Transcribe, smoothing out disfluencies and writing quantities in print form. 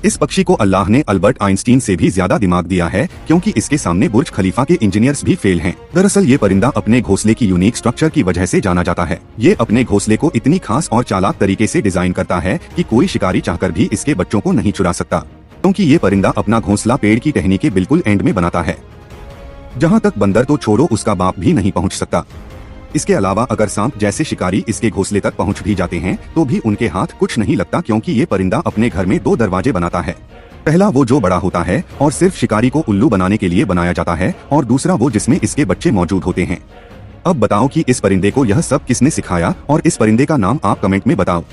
इस पक्षी को अल्लाह ने अल्बर्ट आइंस्टीन से भी ज्यादा दिमाग दिया है, क्योंकि इसके सामने बुर्ज खलीफा के इंजीनियर्स भी फेल हैं। दरअसल ये परिंदा अपने घोंसले की यूनिक स्ट्रक्चर की वजह से जाना जाता है। ये अपने घोंसले को इतनी खास और चालाक तरीके से डिजाइन करता है कि कोई शिकारी चाहकर भी इसके बच्चों को नहीं चुरा सकता, क्योंकि ये परिंदा अपना घोंसला पेड़ की टहनी के बिल्कुल एंड में बनाता है, जहाँ तक बंदर तो छोड़ो उसका बाप भी नहीं पहुँच सकता। इसके अलावा अगर सांप जैसे शिकारी इसके घोंसले तक पहुंच भी जाते हैं तो भी उनके हाथ कुछ नहीं लगता, क्योंकि ये परिंदा अपने घर में 2 दरवाजे बनाता है। पहला वो जो बड़ा होता है और सिर्फ शिकारी को उल्लू बनाने के लिए बनाया जाता है, और दूसरा वो जिसमें इसके बच्चे मौजूद होते हैं। अब बताओ कि इस परिंदे को यह सब किसने सिखाया, और इस परिंदे का नाम आप कमेंट में बताओ।